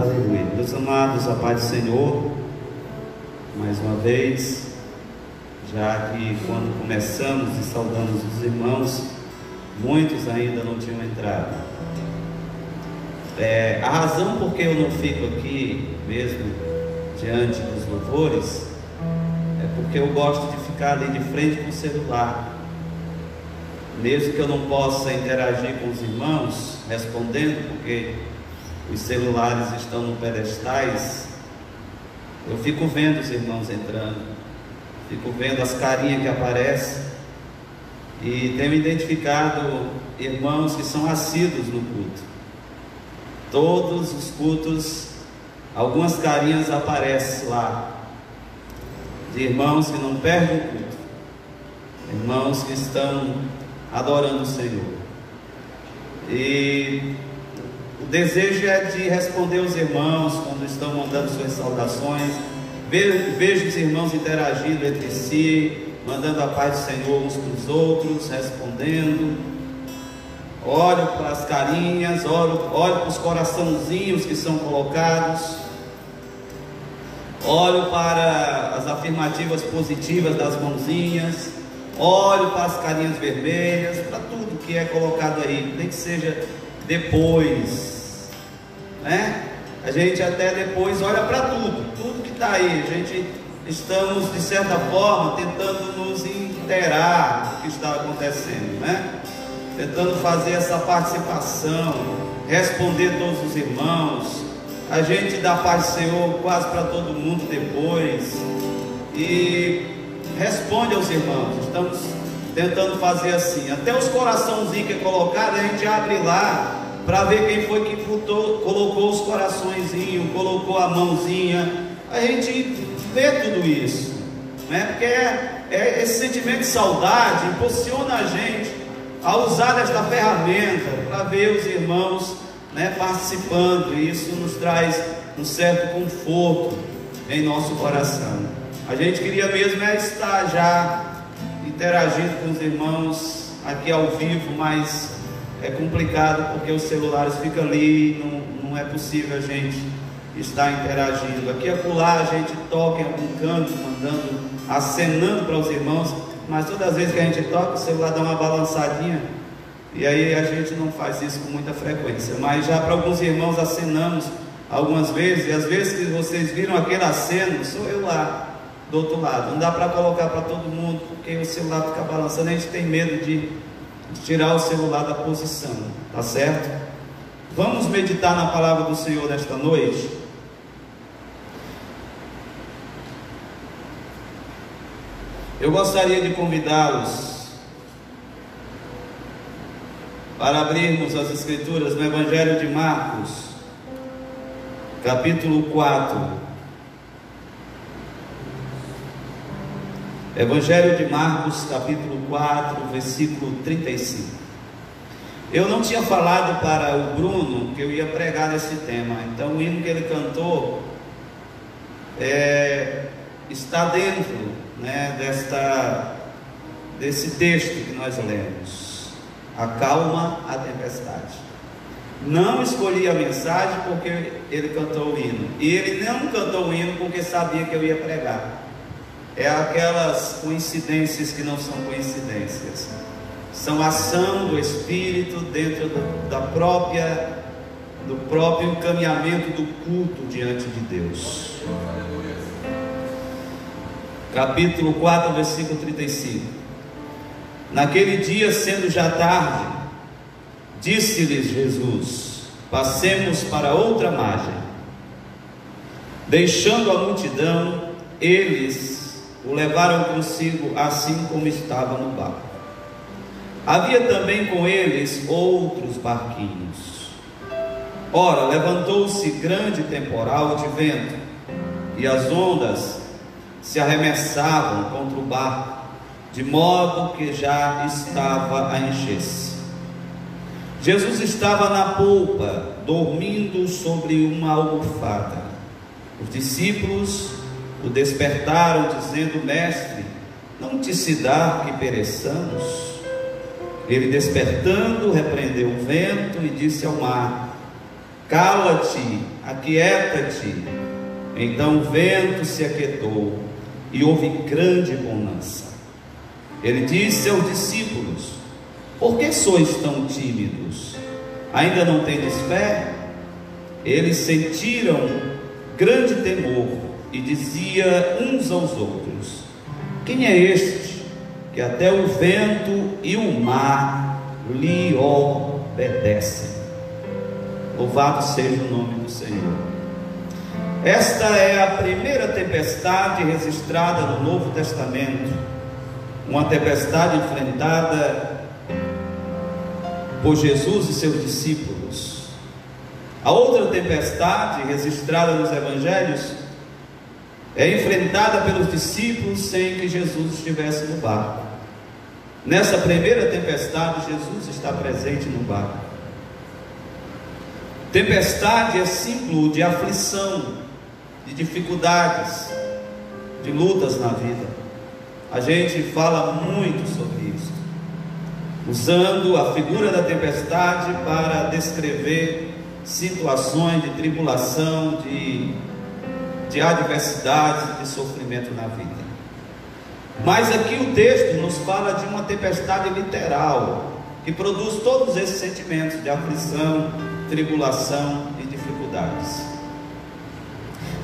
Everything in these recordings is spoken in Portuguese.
Aleluia. Meus amados, a paz do Senhor, mais uma vez, já que quando começamos e saudamos os irmãos, muitos ainda não tinham entrado. A razão por que eu não fico aqui mesmo diante dos louvores é porque eu gosto de ficar ali de frente com o celular. Mesmo que eu não possa interagir com os irmãos respondendo, porque os celulares estão no pedestais, eu fico vendo os irmãos entrando, fico vendo as carinhas que aparecem, e tenho identificado irmãos que são assíduos no culto. Todos os cultos, algumas carinhas aparecem lá, de irmãos que não perdem o culto, irmãos que estão adorando o Senhor. E o desejo é de responder aos irmãos quando estão mandando suas saudações. Vejo os irmãos interagindo entre si, mandando a paz do Senhor uns para os outros, respondendo. Olho para as carinhas, olho para os coraçãozinhos que são colocados, olho para as afirmativas positivas das mãozinhas, olho para as carinhas vermelhas, para tudo que é colocado aí, nem que seja depois, né? A gente até depois olha para tudo que está aí. A gente estamos de certa forma tentando nos inteirar do que está acontecendo, né? Tentando fazer essa participação, responder todos os irmãos. A gente dá paz do Senhor quase para todo mundo depois e responde aos irmãos. Estamos tentando fazer assim. Até os coraçãozinhos que é colocado, a gente abre lá para ver quem foi que colocou os coraçõezinhos, colocou a mãozinha. A gente vê tudo isso, né? Porque esse sentimento de saudade impulsiona a gente a usar desta ferramenta para ver os irmãos, né, participando. E isso nos traz um certo conforto em nosso coração. A gente queria mesmo estar já interagindo com os irmãos aqui ao vivo, mas é complicado porque os celulares ficam ali, não é possível a gente estar interagindo. Aqui e acolá a gente toca em algum canto, mandando, acenando para os irmãos, mas todas as vezes que a gente toca, o celular dá uma balançadinha, e aí a gente não faz isso com muita frequência. Mas já para alguns irmãos acenamos algumas vezes, e às vezes que vocês viram aquele aceno, sou eu lá do outro lado. Não dá para colocar para todo mundo, porque o celular fica balançando, a gente tem medo de tirar o celular da posição, tá certo? Vamos meditar na palavra do Senhor nesta noite. Eu gostaria de convidá-los para abrirmos as Escrituras no Evangelho de Marcos, capítulo 4. Evangelho de Marcos, capítulo 4, versículo 35. Eu não tinha falado para o Bruno que eu ia pregar nesse tema, então o hino que ele cantou está dentro, né, desse texto que nós lemos. Acalma a tempestade. Não escolhi a mensagem porque ele cantou o hino, e ele não cantou o hino porque sabia que eu ia pregar. É aquelas coincidências que não são coincidências, são ação do Espírito dentro do próprio encaminhamento do culto diante de Deus. Capítulo 4, versículo 35. Naquele dia, sendo já tarde, disse-lhes Jesus: passemos para outra margem. Deixando a multidão, eles o levaram consigo, assim como estava no barco. Havia também com eles outros barquinhos. Ora, levantou-se grande temporal de vento, e as ondas se arremessavam contra o barco, de modo que já estava a encher-se. Jesus estava na polpa, dormindo sobre uma almofada. Os discípulos o despertaram, dizendo: mestre, não te se dá que pereçamos? Ele, despertando, repreendeu o vento e disse ao mar: cala-te, aquieta-te. Então o vento se aquietou e houve grande bonança. Ele disse aos discípulos: por que sois tão tímidos? Ainda não tendes fé? Eles sentiram grande temor e diziam uns aos outros: quem é este que até o vento e o mar lhe obedecem? Louvado seja o nome do Senhor. Esta é a primeira tempestade registrada no Novo Testamento, uma tempestade enfrentada por Jesus e seus discípulos. A outra tempestade registrada nos Evangelhos é enfrentada pelos discípulos sem que Jesus estivesse no barco. Nessa primeira tempestade, Jesus está presente no barco. Tempestade é símbolo de aflição, de dificuldades, de lutas na vida. A gente fala muito sobre isso, usando a figura da tempestade para descrever situações de tribulação, de adversidade, de sofrimento na vida. Mas aqui o texto nos fala de uma tempestade literal, que produz todos esses sentimentos de aflição, tribulação e dificuldades.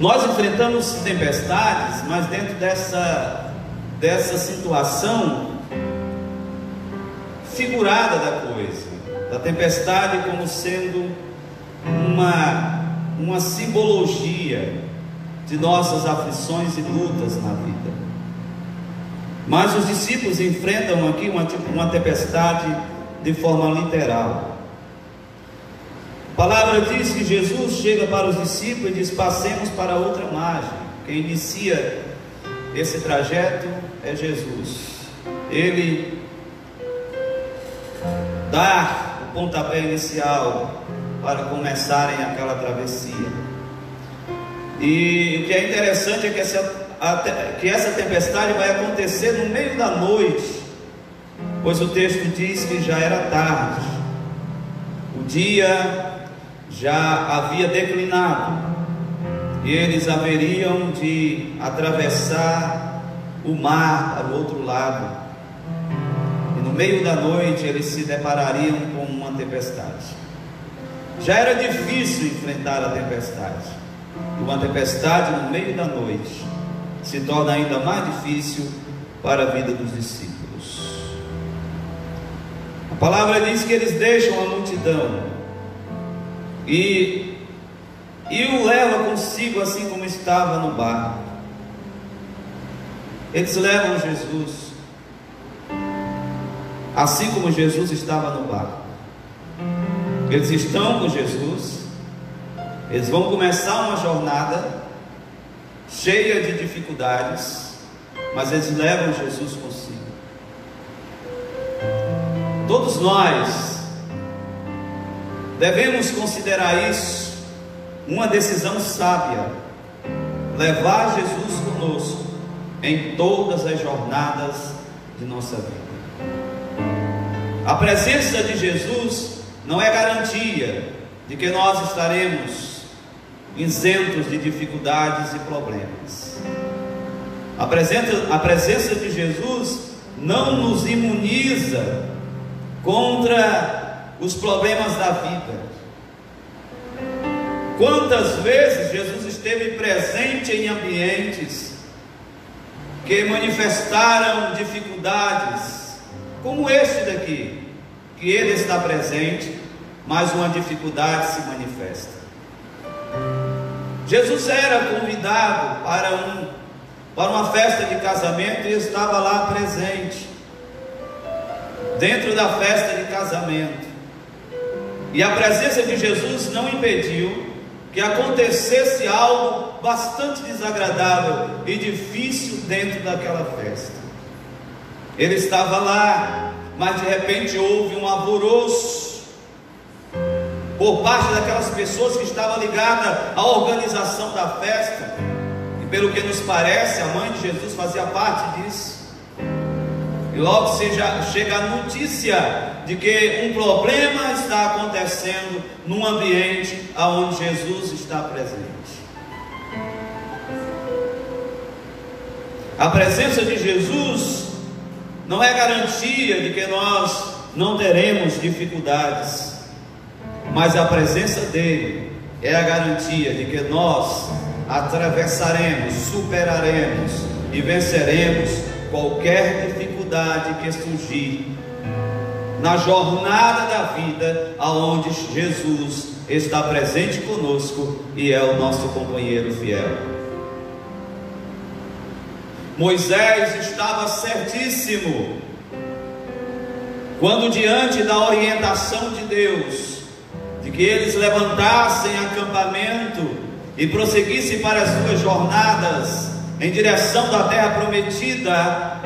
Nós enfrentamos tempestades, mas dentro dessa situação figurada da coisa, da tempestade como sendo uma simbologia de nossas aflições e lutas na vida. Mas os discípulos enfrentam aqui uma tempestade de forma literal. A palavra diz que Jesus chega para os discípulos e diz: passemos para outra margem. Quem inicia esse trajeto é Jesus. Ele dá o pontapé inicial para começarem aquela travessia. E o que é interessante é que essa tempestade vai acontecer no meio da noite, pois o texto diz que já era tarde, o dia já havia declinado e eles haveriam de atravessar o mar para o outro lado, e no meio da noite eles se deparariam com uma tempestade. Já era difícil enfrentar a tempestade, e uma tempestade no meio da noite se torna ainda mais difícil para a vida dos discípulos. A palavra diz que eles deixam a multidão e o leva consigo, assim como estava no barco. Eles levam Jesus, assim como Jesus estava no barco. Eles estão com Jesus, eles vão começar uma jornada cheia de dificuldades, mas eles levam Jesus consigo. Todos nós devemos considerar isso uma decisão sábia, levar Jesus conosco em todas as jornadas de nossa vida. A presença de Jesus não é garantia de que nós estaremos isentos de dificuldades e problemas. A presença de Jesus não nos imuniza contra os problemas da vida. Quantas vezes Jesus esteve presente em ambientes que manifestaram dificuldades, como este daqui, que ele está presente, mas uma dificuldade se manifesta. Jesus era convidado para uma festa de casamento e estava lá presente, dentro da festa de casamento, e a presença de Jesus não impediu que acontecesse algo bastante desagradável e difícil dentro daquela festa. Ele estava lá, mas de repente houve um alvoroço por parte daquelas pessoas que estavam ligadas à organização da festa, e pelo que nos parece, a mãe de Jesus fazia parte disso. E logo chega a notícia de que um problema está acontecendo num ambiente onde Jesus está presente. A presença de Jesus não é garantia de que nós não teremos dificuldades, mas a presença dele é a garantia de que nós atravessaremos, superaremos e venceremos qualquer dificuldade que surgir na jornada da vida, aonde Jesus está presente conosco e é o nosso companheiro fiel. Moisés estava certíssimo quando, diante da orientação de Deus, de que eles levantassem acampamento e prosseguissem para as suas jornadas em direção da terra prometida,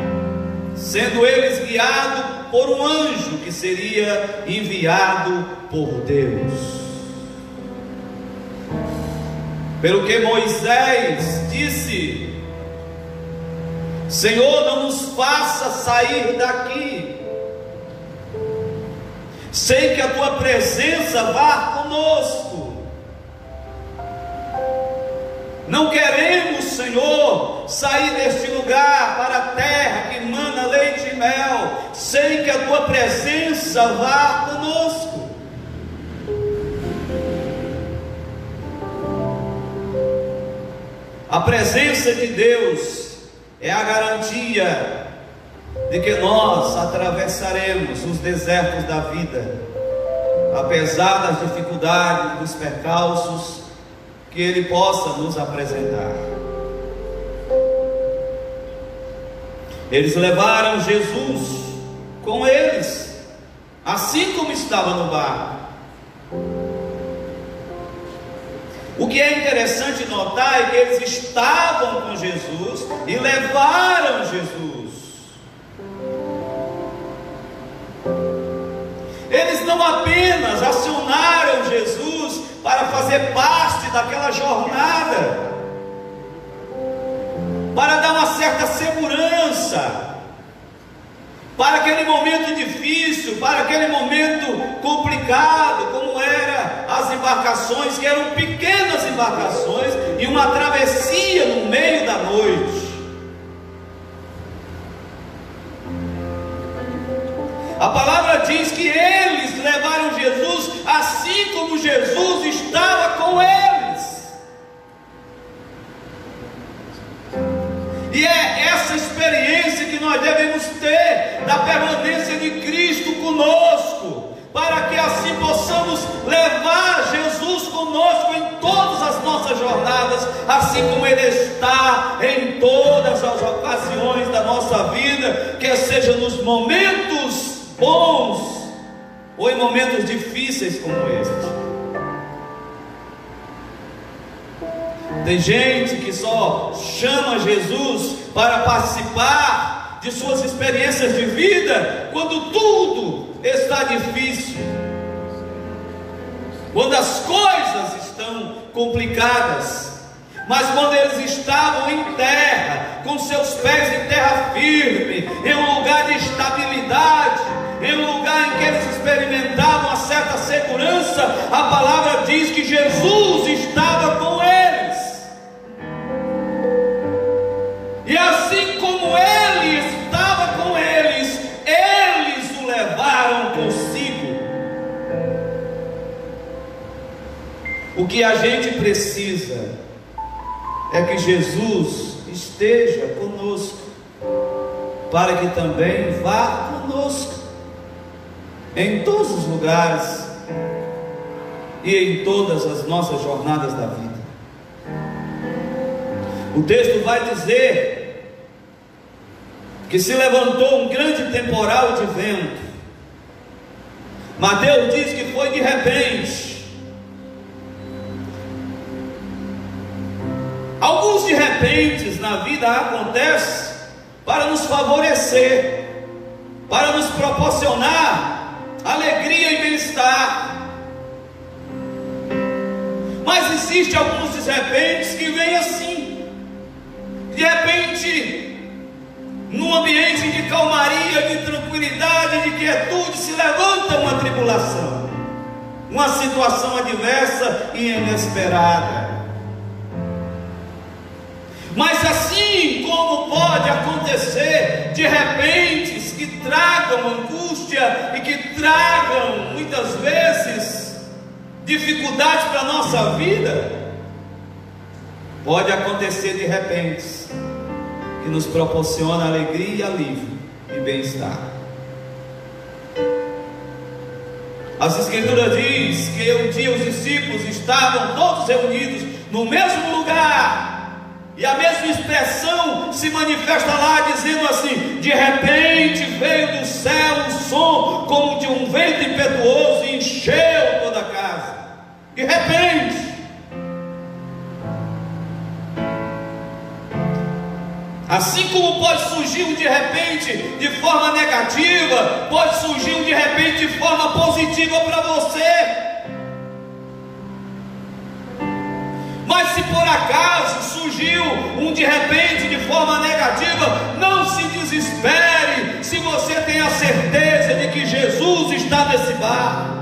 sendo eles guiados por um anjo que seria enviado por Deus. Pelo que Moisés disse: Senhor, não nos faça sair daqui sem que a tua presença vá conosco. Não queremos, Senhor, sair deste lugar para a terra que mana leite e mel, sem que a tua presença vá conosco. A presença de Deus é a garantia de que nós atravessaremos os desertos da vida, apesar das dificuldades, dos percalços que Ele possa nos apresentar. Eles levaram Jesus com eles, assim como estava no barco. O que é interessante notar é que eles estavam com Jesus e levaram Jesus. Eles não apenas acionaram Jesus para fazer parte daquela jornada, para dar uma certa segurança para aquele momento difícil, para aquele momento complicado, como eram as embarcações, que eram pequenas embarcações, e uma travessia no meio da noite. A palavra diz que eles levaram Jesus, assim como Jesus estava com eles. E é essa experiência que nós devemos ter da permanência de Cristo conosco, para que assim possamos levar Jesus conosco em todas as nossas jornadas, assim como Ele está em todas as ocasiões da nossa vida, quer seja nos momentos bons ou em momentos difíceis como este. Tem gente que só chama Jesus para participar de suas experiências de vida quando tudo está difícil, quando as coisas estão complicadas. Mas quando eles estavam em terra, com seus pés em terra firme, em um lugar de estabilidade, em um lugar em que eles experimentavam uma certa segurança, a palavra diz que Jesus estava com eles. E assim como Ele estava com eles, eles o levaram consigo. O que a gente precisa é que Jesus esteja conosco, para que também vá conosco em todos os lugares e em todas as nossas jornadas da vida. O texto vai dizer que se levantou um grande temporal de vento. Mateus diz que foi de repente. Alguns de repentes na vida acontecem para nos favorecer, para nos proporcionar alegria e bem-estar. Mas existem alguns de repentes que vêm assim. De repente num ambiente de calmaria, de tranquilidade, de quietude, se levanta uma tribulação, uma situação adversa e inesperada. Mas assim como pode acontecer de repentes que tragam angústia e que tragam muitas vezes dificuldades para a nossa vida, pode acontecer de repentes que nos proporciona alegria e alívio e bem-estar. As Escrituras diz que um dia os discípulos estavam todos reunidos no mesmo lugar, e a mesma expressão se manifesta lá, dizendo assim: de repente veio do céu um som como de um vento impetuoso e encheu toda a casa. De repente. Assim como pode surgir um de repente de forma negativa, pode surgir um de repente de forma positiva para você. Mas se por acaso surgiu um de repente de forma negativa, não se desespere, se você tem a certeza de que Jesus está nesse barco,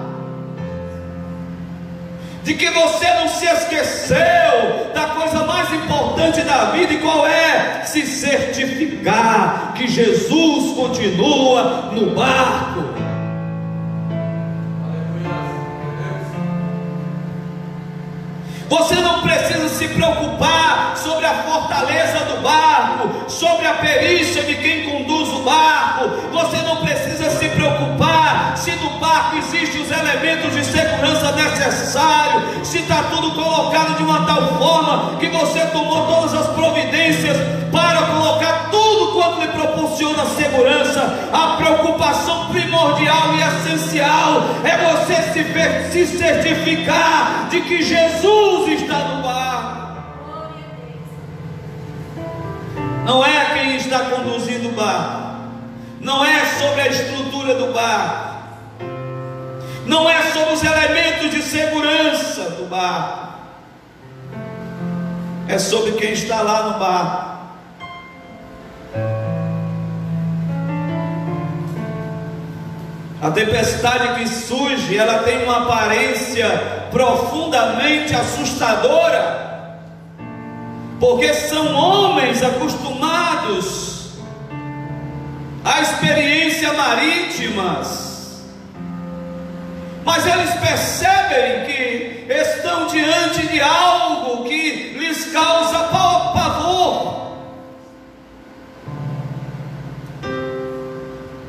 de que você não se esqueceu da coisa mais importante da vida. E qual é? Se certificar que Jesus continua no barco. Você não precisa se preocupar sobre a fortaleza do barco, sobre a perícia de quem conduz o barco. Você não precisa se preocupar se no barco existem os elementos de segurança necessários, se está tudo colocado de uma tal forma que você tomou todas as providências para colocar tudo quanto lhe proporciona segurança. A preocupação primordial e essencial é você se certificar de que Jesus está no barco. Não é quem está conduzindo o barco, não é sobre a estrutura do barco, não é sobre os elementos de segurança do barco, é sobre quem está lá no barco. A tempestade que surge, ela tem uma aparência profundamente assustadora, porque são homens acostumados a experiências marítimas, mas eles percebem que estão diante de algo que lhes causa pavor.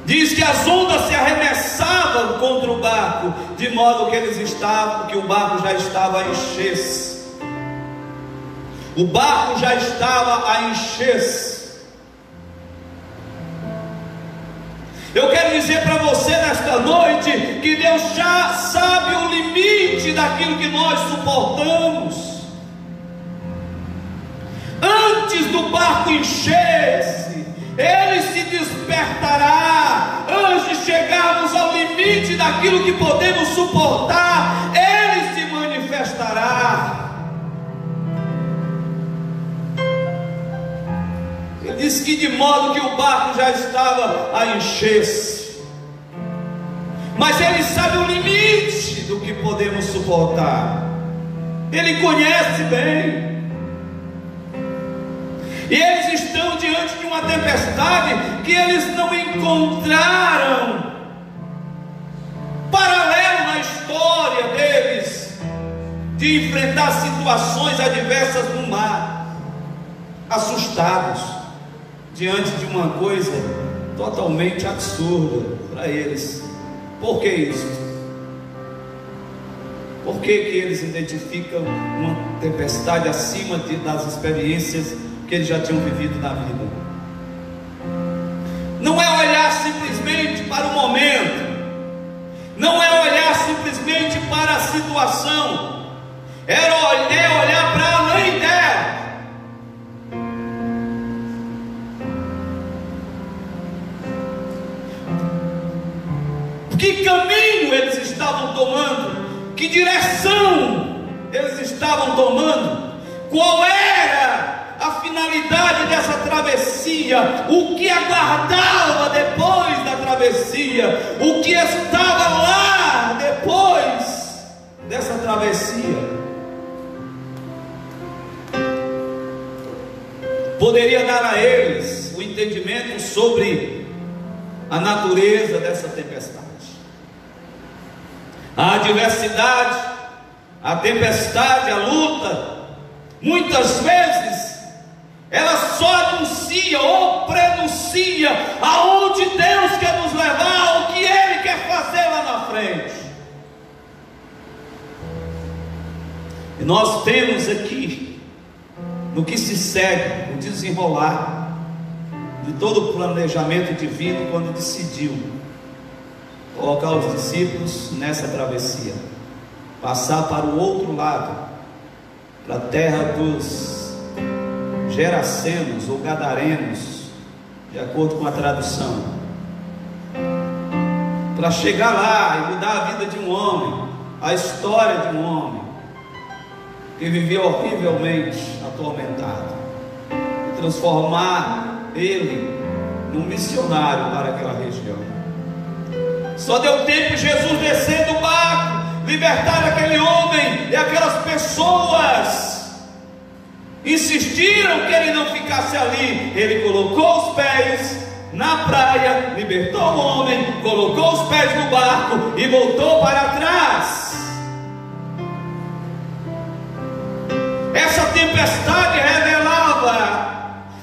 Diz que as ondas se arremessavam contra o barco, de modo que o barco já estava a encher-se. O barco já estava a encher-se. Eu quero dizer para você nesta noite que Deus já sabe o limite daquilo que nós suportamos. Antes do barco encher-se, Ele se despertará. Antes de chegarmos ao limite daquilo que podemos suportar, Ele se manifestará. Ele diz que de modo que o barco já estava a encher-se, mas Ele sabe o limite do que podemos suportar. Ele conhece bem. E eles estão diante de uma tempestade que eles não encontraram paralelo na história deles, de enfrentar situações adversas no mar, assustados diante de uma coisa totalmente absurda para eles. Por que isso? Por que eles identificam uma tempestade acima das experiências que eles já tinham vivido na vida? Não é olhar simplesmente para o momento, não é olhar simplesmente para a situação, é olhar para além dela. Que caminho eles estavam tomando? Que direção eles estavam tomando? Qual era a a finalidade dessa travessia, o que aguardava depois da travessia, o que estava lá depois dessa travessia. Poderia dar a eles o entendimento sobre a natureza dessa tempestade. A adversidade, a tempestade, a luta, muitas vezes ela só anuncia ou prenuncia aonde Deus quer nos levar, o que Ele quer fazer lá na frente. E nós temos aqui, no que se segue, o desenrolar de todo o planejamento divino, quando decidiu colocar os discípulos nessa travessia, passar para o outro lado, para a terra dos Gerasenos ou Gadarenos, de acordo com a tradução, para chegar lá e mudar a vida de um homem, a história de um homem que vivia horrivelmente atormentado, e transformar ele num missionário para aquela região. Só deu tempo de Jesus descer do barco, libertar aquele homem, e aquelas pessoas insistiram que ele não ficasse ali. Ele colocou os pés na praia, libertou o homem, colocou os pés no barco e voltou para trás. Essa tempestade revelava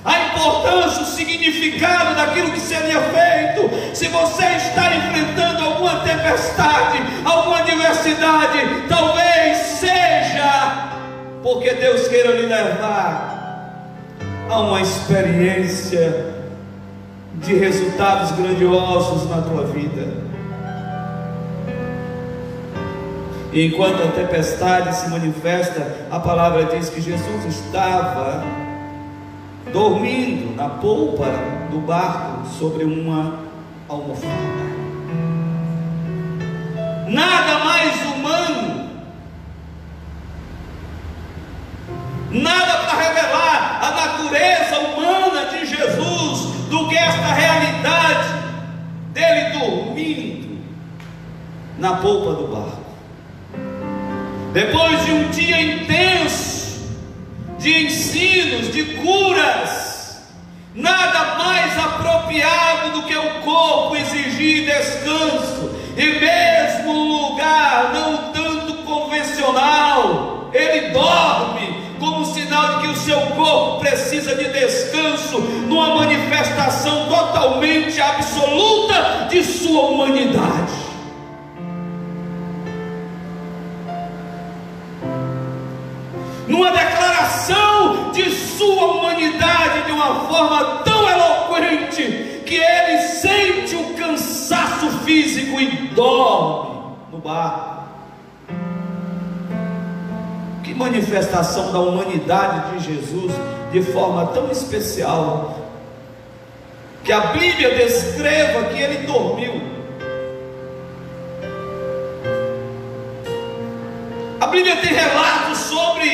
a importância, o significado daquilo que seria feito. Se você está enfrentando alguma tempestade, alguma adversidade, talvez seja porque Deus queira lhe levar a uma experiência de resultados grandiosos na tua vida. E enquanto a tempestade se manifesta, a palavra diz que Jesus estava dormindo na polpa do barco sobre uma almofada. Nada mais humano, nada para revelar a natureza humana de Jesus do que esta realidade dele dormindo na polpa do barco. Depois de um dia intenso de ensinos, de curas, nada mais apropriado do que o corpo exigir descanso, e mesmo um lugar não tanto convencional, ele dorme como sinal de que o seu corpo precisa de descanso, numa manifestação totalmente absoluta de sua humanidade. Numa declaração de sua humanidade de uma forma tão eloquente, que ele sente o cansaço físico e dorme no barco. Que manifestação da humanidade de Jesus de forma tão especial, que a Bíblia descreva que ele dormiu. A Bíblia tem relatos sobre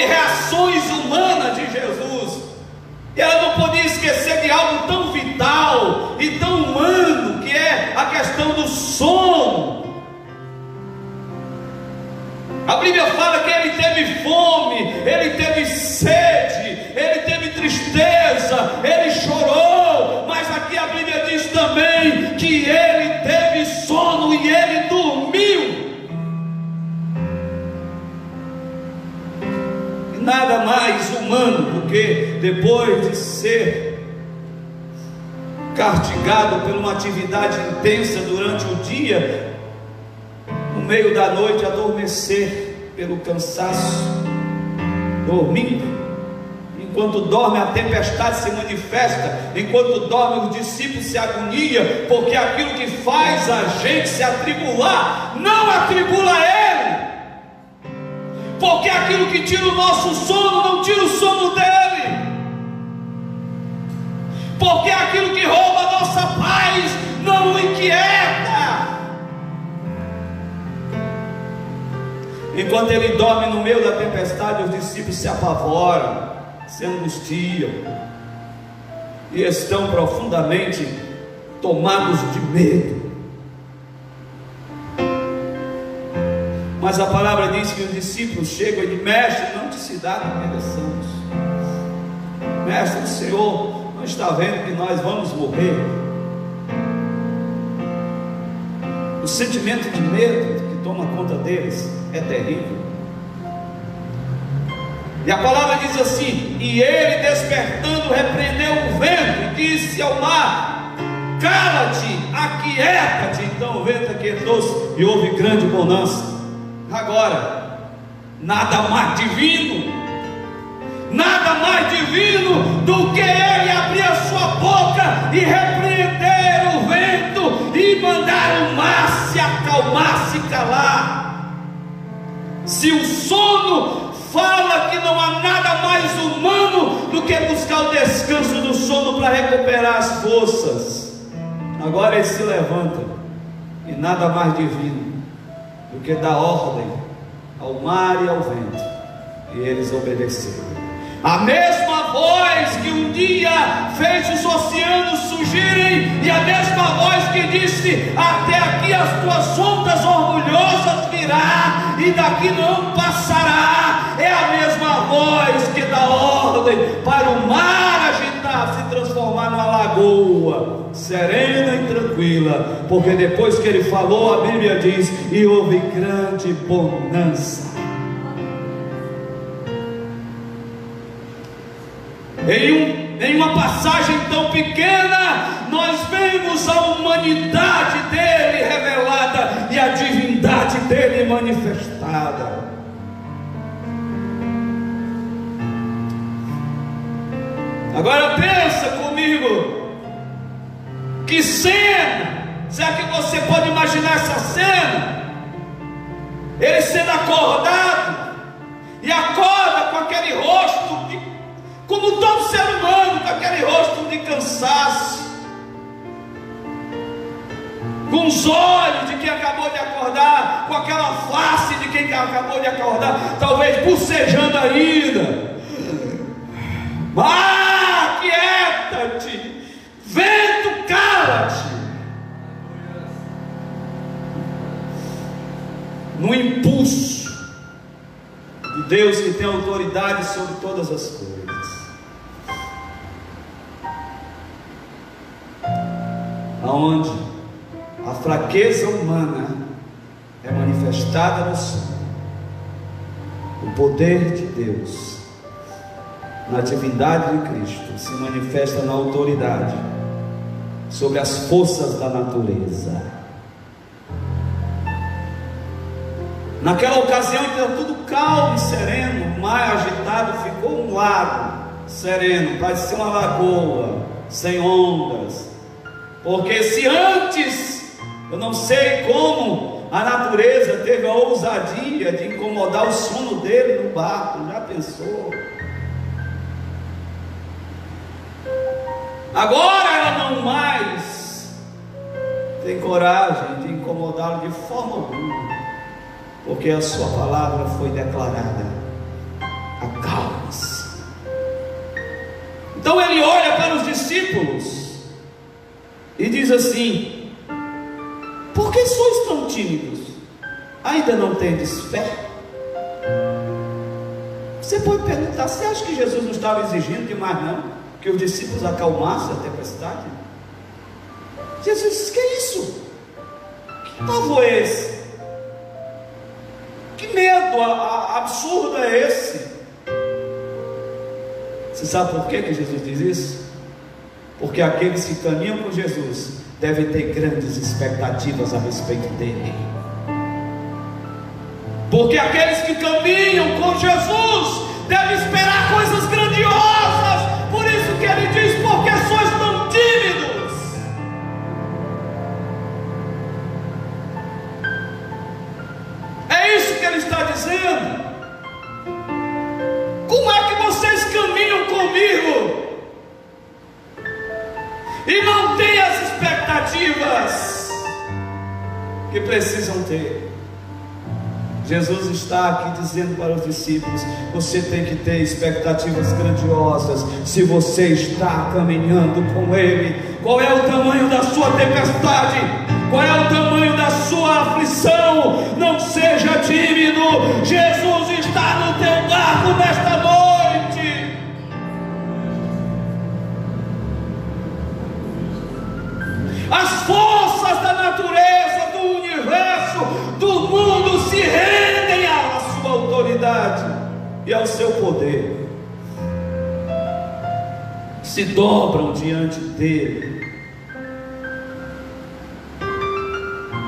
reações humanas de Jesus, e ela não podia esquecer de algo tão vital e tão humano, que é a questão do sono. A Bíblia fala que ele teve fome, ele teve sede, ele teve tristeza, ele chorou, mas aqui a Bíblia diz também que ele teve sono e ele dormiu. Nada mais humano do que, depois de ser castigado por uma atividade intensa durante o dia, no meio da noite adormecer pelo cansaço, dormindo. Enquanto dorme, a tempestade se manifesta. Enquanto dorme, os discípulos se agoniam, porque aquilo que faz a gente se atribular não atribula ele, porque aquilo que tira o nosso sono não tira o sono dele, porque aquilo que rouba a nossa paz não o inquieta. Enquanto ele dorme no meio da tempestade, os discípulos se apavoram, se angustiam e estão profundamente tomados de medo. Mas a palavra diz que os discípulos chegam e dizem: mestre, não te se dá que mereçamos. Mestre, o Senhor não está vendo que nós vamos morrer? O sentimento de medo que toma conta deles é terrível. E a palavra diz assim: e ele, despertando, repreendeu o vento e disse ao mar: cala-te, aquieta-te. Então o vento aquietou-se e houve grande bonança. Agora, nada mais divino do que ele abrir a sua boca e repreender o vento e mandar o mar se acalmar, se calar. Se o sono fala que não há nada mais humano do que buscar o descanso do sono para recuperar as forças, agora ele se levanta, e nada mais divino do que dar ordem ao mar e ao vento, e eles obedeceram. A mesma voz que um dia fez os oceanos surgirem, e a mesma voz que disse: até aqui as tuas ondas orgulhosas virá, e daqui não passará, é a mesma voz que dá ordem para o mar agitar, se transformar numa lagoa serena e tranquila, porque depois que ele falou, a Bíblia diz: e houve grande bonança. Em uma passagem tão pequena, nós vemos a humanidade dele revelada e a divindade dele manifestada. Agora pensa comigo, que cena! Será que você pode imaginar essa cena? Ele sendo acordado, e acorda com aquele rosto como todo ser humano, com aquele rosto de cansaço, com os olhos de quem acabou de acordar, com aquela face de quem acabou de acordar, talvez bocejando ainda. Mar, quieta-te, vento, cala-te. No impulso de Deus, que tem autoridade sobre todas as coisas. Aonde a fraqueza humana é manifestada no sonho, o poder de Deus na divindade de Cristo se manifesta na autoridade sobre as forças da natureza. Naquela ocasião estava tudo calmo e sereno, o mar agitado ficou um lago sereno, parecia uma lagoa sem ondas. Porque se antes, eu não sei como a natureza teve a ousadia de incomodar o sono dele no barco, já pensou? Agora ela não mais tem coragem de incomodá-lo de forma alguma, porque a sua palavra foi declarada: acalma-se. Então ele olha para os discípulos e diz assim: por que sois tão tímidos? Ainda não tendes fé? Você pode perguntar: você acha que Jesus não estava exigindo demais não? Que os discípulos acalmassem a tempestade? Jesus disse: que é isso? Que pavor é esse? Que medo absurdo é esse? Você sabe por que Jesus diz isso? Porque aqueles que caminham com Jesus devem ter grandes expectativas a respeito dele. Porque aqueles que caminham com Jesus devem esperar coisas grandiosas. Por isso que ele diz: por que sois tão tímidos? É isso que ele está dizendo. Como é que vocês caminham comigo e não tem as expectativas que precisam ter? Jesus está aqui dizendo para os discípulos: você tem que ter expectativas grandiosas. Se você está caminhando com Ele, qual é o tamanho da sua tempestade? Qual é o tamanho da sua aflição? Não seja tímido. Jesus está no teu barco nesta noite. As forças da natureza, do universo, do mundo se rendem à sua autoridade e ao seu poder, se dobram diante dele.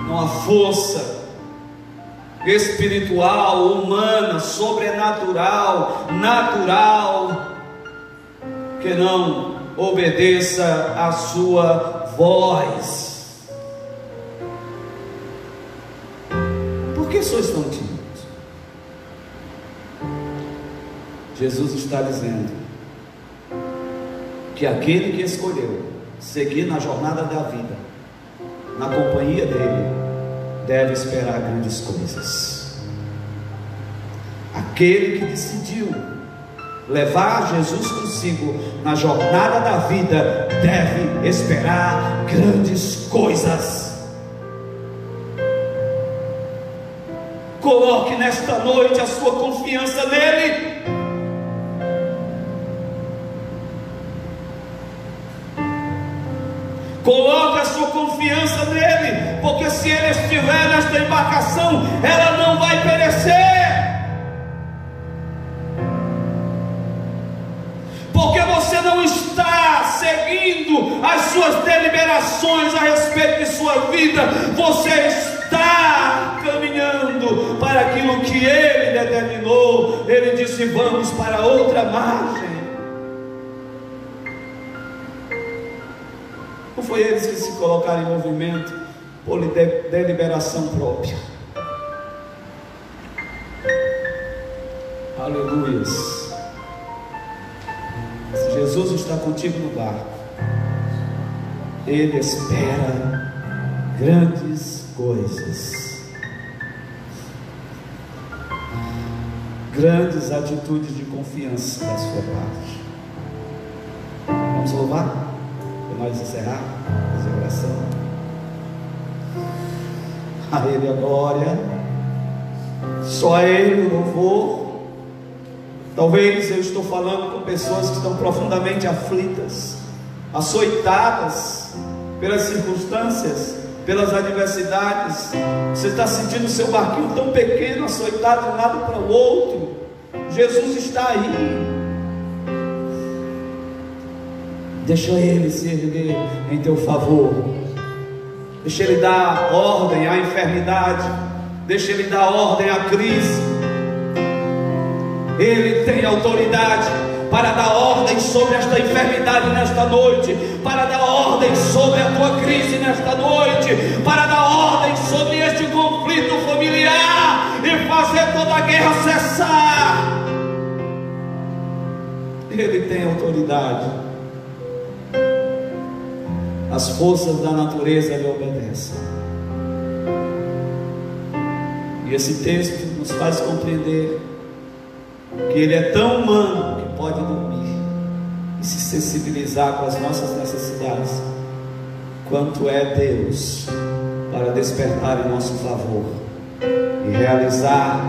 Não há força espiritual, humana, sobrenatural, natural, que não obedeça à sua voz. Por que sois tão tímidos? Jesus está dizendo que aquele que escolheu seguir na jornada da vida, na companhia dele, deve esperar grandes coisas. Aquele que decidiu levar Jesus consigo na jornada da vida deve esperar grandes coisas. Coloque nesta noite a sua confiança nele. Coloque a sua confiança nele, porque se ele estiver nesta embarcação, ela não vai perecer. Porque você não está seguindo as suas deliberações a respeito de sua vida, você está caminhando para aquilo que ele determinou. Ele disse: vamos para outra margem. Não foi eles que se colocaram em movimento por deliberação própria. Aleluias. Se Jesus está contigo no barco, Ele espera grandes coisas, grandes atitudes de confiança da sua parte. Vamos louvar? Para nós encerrar, fazer oração. A Ele a glória, só a Ele o louvor. Talvez eu estou falando com pessoas que estão profundamente aflitas, açoitadas pelas circunstâncias, pelas adversidades. Você está sentindo o seu barquinho tão pequeno, açoitado de um lado para o outro. Jesus está aí. Deixa Ele se erguer em teu favor. Deixa Ele dar ordem à enfermidade. Deixa Ele dar ordem à crise. Ele tem autoridade para dar ordem sobre esta enfermidade nesta noite, para dar ordem sobre a tua crise nesta noite, para dar ordem sobre este conflito familiar e fazer toda a guerra cessar. Ele tem autoridade. As forças da natureza lhe obedecem. E esse texto nos faz compreender que Ele é tão humano que pode dormir e se sensibilizar com as nossas necessidades, quanto é Deus para despertar em nosso favor e realizar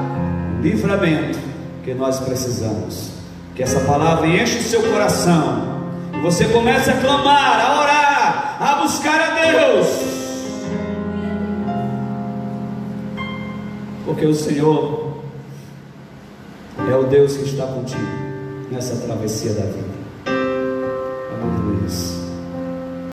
o livramento que nós precisamos. Que essa palavra enche o seu coração e você comece a clamar, a orar, a buscar a Deus, porque o Senhor é o Deus que está contigo nessa travessia da vida. Aleluia.